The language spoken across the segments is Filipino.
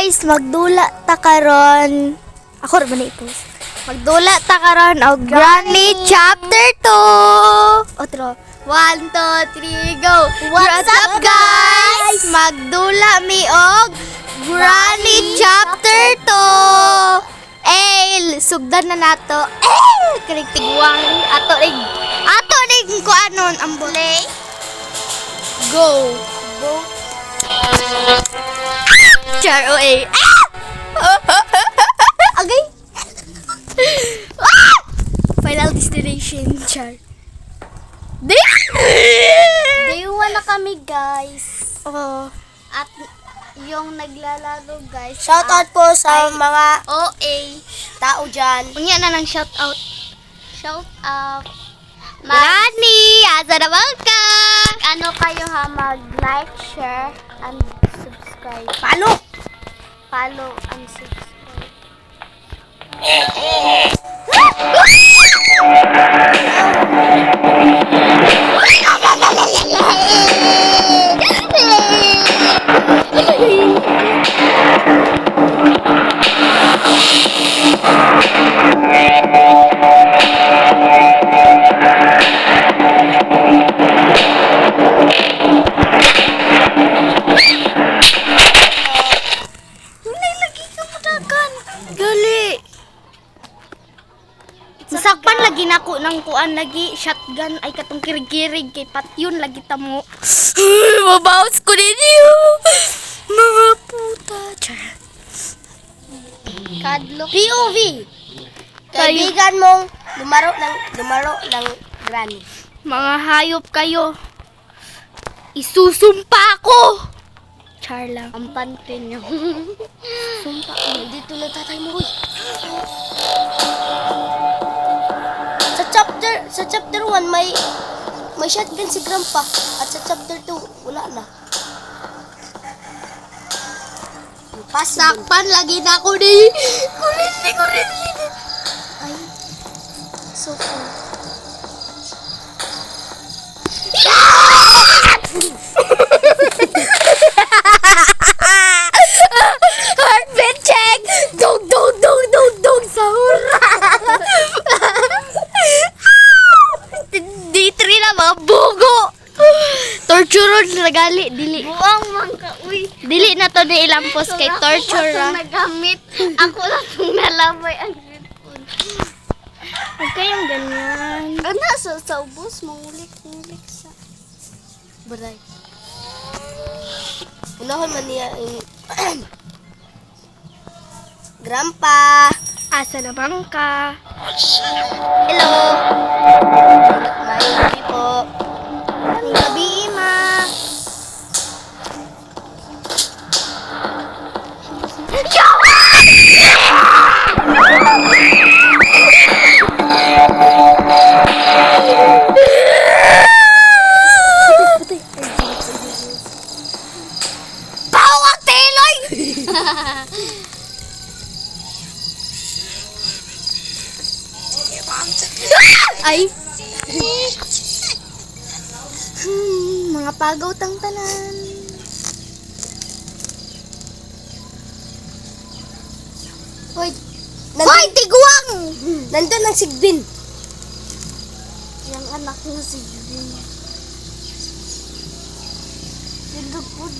guys, magdula ta karon. Ako ra ba na i-post? Magdula ta karon og Granny Chapter 2. Otro. 1, 2, 3, go. What's up guys? Magdula mi og Granny Chapter 2. Sugdan na nato. Kanig tigwang ato ning ko anon ang bulay. Go. Char oy. Agay. Final destination, char. Dayuwa na kami, guys. Oh. At yung naglalaro, guys. Shout out po sa mga OA tao dyan. Unya na ng shout out. Shout out. Granny, asa naman ka? Ano kayo ha, mag-like, share, and subscribe. Paano? Follow and subscribe. Nasakpan lagi nako ng kuan lagi shotgun ay katong kirig-kirig kay patyon lagi ta mo. Mabawas ko ninyo. Mga puta. Kadlok. POV. Kaibigan mong dumaro ng Granny. Mga hayop kayo. Isusumpa ko. Char lang. Ang pante nyo. Sumpa. Dito na tatay mo. Sa chapter 1 may shotgun si Grandpa at sa chapter 2 wala na. Pasakpan lagi na ako ni. Kulit. Ay. So cool. Heartbeat check. Dog sahur. D3 na mga bugo. Torturon na gali dili. Buang man ka, uy. Dili na to ni ilampos kay torture. Nagamit. Ako lang itong nalabay ang cellphone. Huwag kayong ganyan. Ano, sa ubos, mangulik sa baray. Unahon man niya yung Grandpa. Asa na bang ka? Hello. May gabi po. Gabi, ma. Bawang teloy! Ay. Mga pagaw tang tanan. Hoy, Hoy, tiguang! nandun ang sigbin. Yung anak mo si Jubin. Silupod.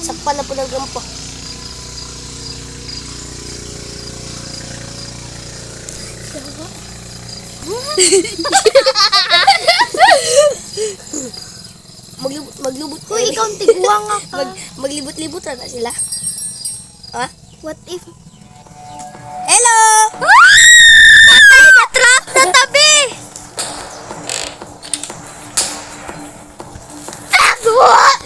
Sakpan na po ng Grandpa. Maglubot ko. Uy, ikaw ang tiguang ka. Maglibot-libot na sila. Ha? What if? Hello! Ay, na-trap na tabi! What?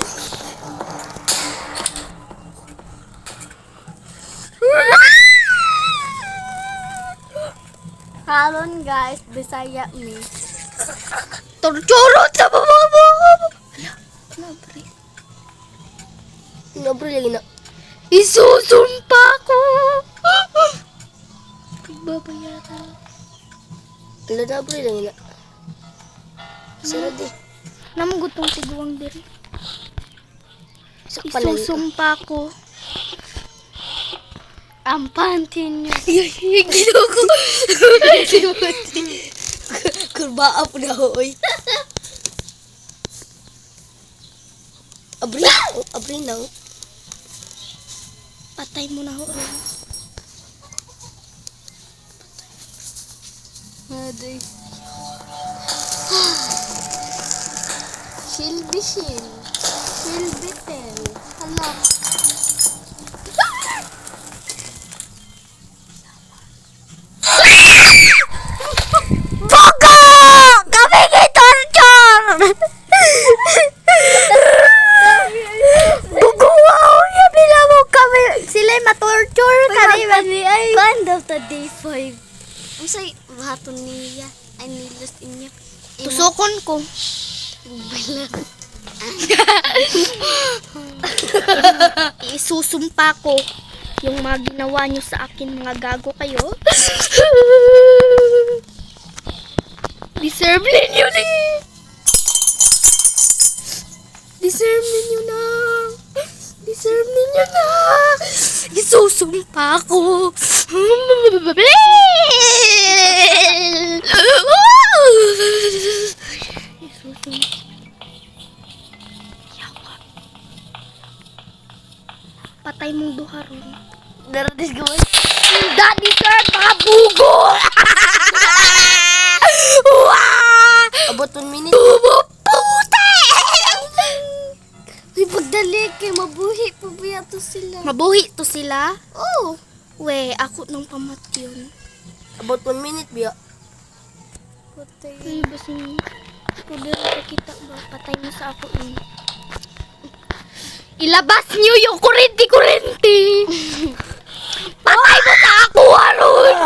Halon guys, Bisaya mi. Torturot sa baba. Nobre lagi na. Isusumpa ko. Babayaran. Nobre lagi na. Sarad eh. Namang gutong tiguang diri. Sakpan na dito. Isusumpa ko. Ang panty niyo. Ginugo. Kurbaa po na hoy. Abri na. Patay mo na ho. Aday. Shilby shil. Shilby tel. Hala. Bogo! Kami gitorture! Buguwaw niya bila mo kami. Sila'y matorture kami. Kind of the day 5. Ang say, bahaton niya. Ay, nilos inyo. Tusukon ko. Isusumpa ko yung mga ginawa nyo sa akin, mga gago kayo. Deserve ninyo na. Deserve ninyo na. Deserve ninyo na. Isusumpa ko. Patay mong duha ron. Darating gawin. Daddy sir, mga bugo! Abot 1 minute. Bubo puta! Uy, pagdali kay mabuhi. Pabuya to sila. Mabuhi to sila? Oh. We, ako nang pamatyon. About 1 minute, biya. Ay, basing puder pa kita ba? Patay mo sa ako eh. Ilabas niyo yung kurenti-kurenti! Patay mo sa ako, Aron!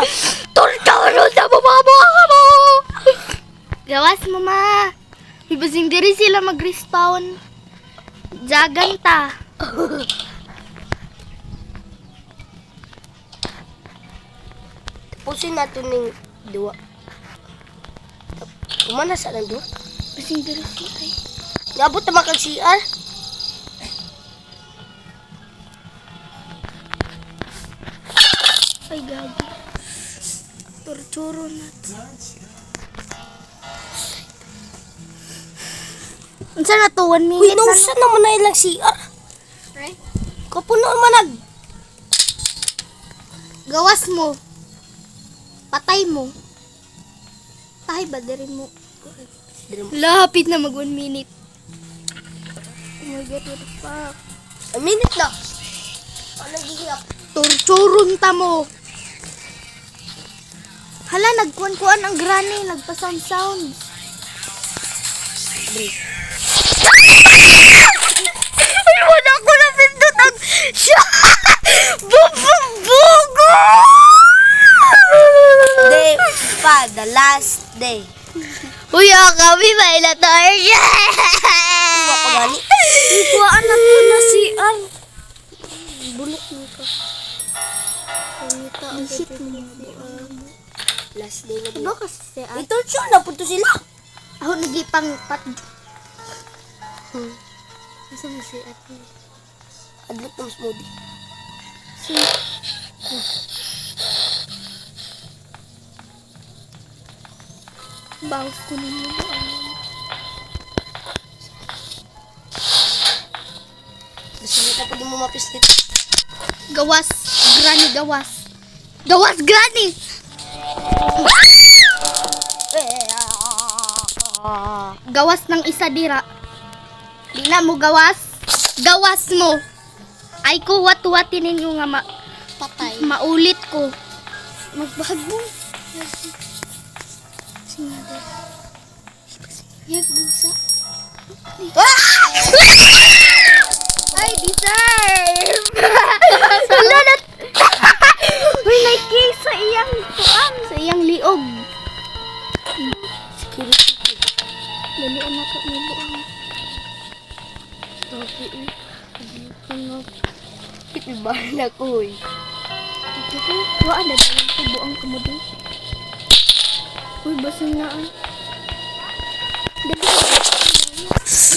Tortoro na bumabuha mo! Gawas mo, ma! May basing diri sila mag-respawn. Jagan ta. Pusin natin ng duwa. Kumana sa lang duwa? Basing diri sila eh. Nabot naman kang CR. Ay, gagi. Torturo na. Unsa na to? 1 Uy, minute na. nausan naman na ilang CR. Right? Kapuno manag. Gawas mo. Patay mo. Tahay ba? Dari mo. Lapit na mag 1 minute. Oh my god, what the fuck? 1 minute na. Ano gihiyap? Torturon ta mo. Hala, nagkuan-kuan ang granny. Nagpa-sound-sound. Break. Ay, wala ko na pindot ang... Bugo! Day pa, the last day. Uy, kami may latar siya. Iwa ko gani. Ikuhaan na to na si Al. Bulok mo ka. Isip mo. Last day na Ano din. kasi si Al? Ito siya, napunto sila. Ako nagipang pat. Asa mo si Al? Adlot ng smoothie. Si... Bawas ko ninyo. Nasunod ako di mo mapislit. Gawas. Granny, gawas. Gawas, Granny! Gawas ng isa dira. Di na mo gawas. Gawas mo. Ay ko wat-watin ninyo nga Patay. maulit ko. Magbahag mo. Sinada. Yag bunsa. I deserve! Wala na. Uy, naikis sa iyang tuang. Sa iyang liog. Security. Lalian na to may buang. Okay. Ipibahan na ko eh. Ito ko. Wala na dalang ko buang kumudi. Uy, basang na ay. Dali.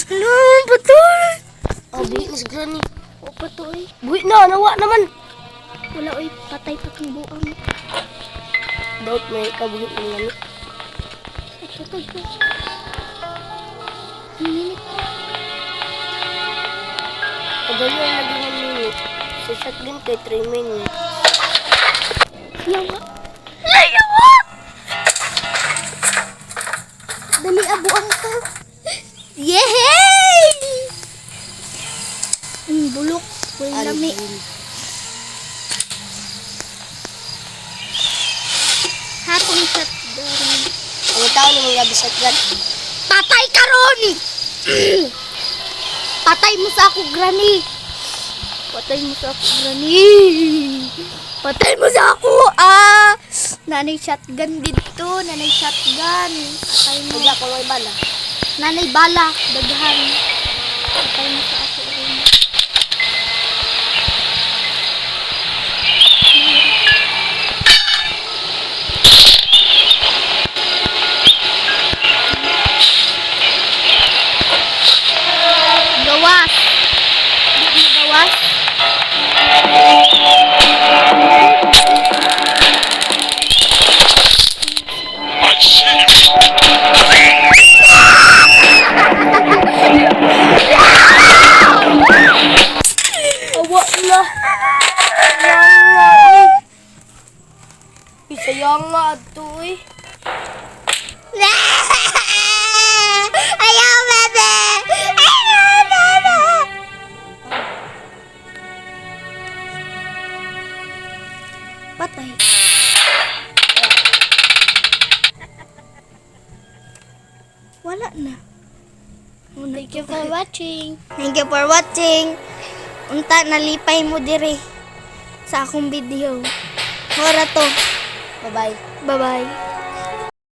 No, betul. Oh, buhi na si Granny. O pa to eh. Buhi na, nawa naman. Wala, oy. Patay pa kang buang. Dapat may kabuhi ng lalo. Patay ko. Minit. Kadali ang naging 1 minute. Sa shotgun kay 3 minutes. Yawa. Yawa! Dali, abuang ka. Yehey! Bulok. Uy, lami. Hatong shotgun. Ang tao ni mga shotgun. Patay ka ron! Patay mo sa ako, Granny. Patay mo sa ako, Granny. Patay mo sa ako, ah! Nanay shotgun dito. Nanay shotgun. Patay mo. Hindi ako may bala. Nanay bala. Daghan. Patay mo sa ako, rin. Gawas. Hindi mo gawas. Awa na. Sayang nga eh. Sayang nga ato eh. Ayaw, bebe! Ayaw, bebe! Patay. Wala na. Thank you for watching. Thank you for watching. Unta, nalipay mo dire sa akong video. Hora to. Bye-bye. Bye-bye.